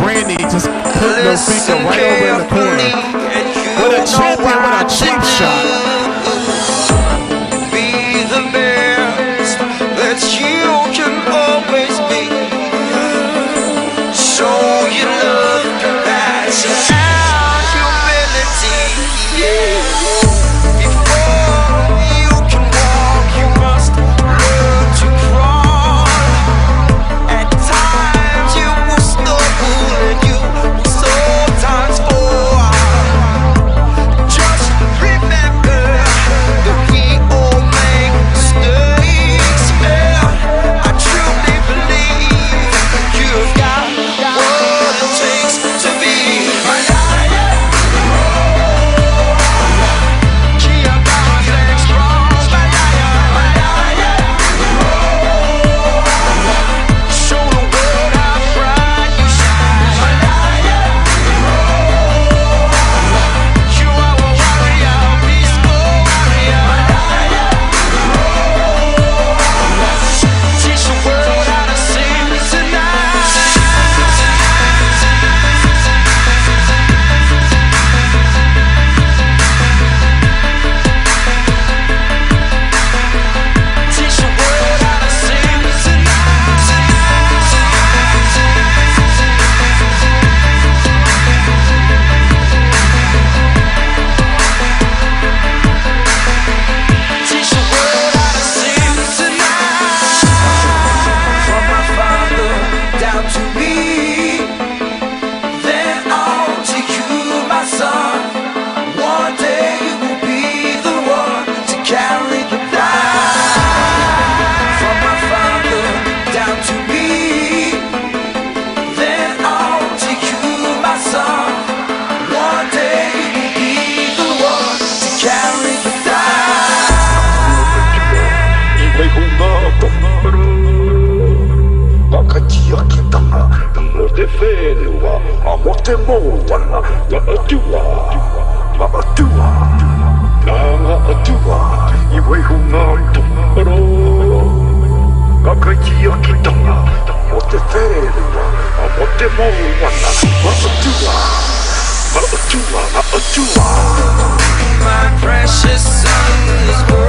Randy just put Tofiga right over in the corner. With a champion with a cheap shot. Be the best that you can always be. Show your love, that's our humility. Yeah. Before you can walk, you must learn to crawl. At times you will stumble and you will sometimes fall. Just remember that we all make mistakes. Yeah, I truly believe you've got what it takes to be my lion. Kia bounds and strong, my lion. Show the world how bright you shine, my lion. You are a warrior, peaceful warrior, my lion. Teach the world how to sing tonight. Teach the world how to sing tonight. Teach the world how to sing tonight. From my father down to me, then on to you, my son. One day you will be the one to carry the flag. From my father down to me, then on to you, my son. One day you will be the one to carry the My precious son is born.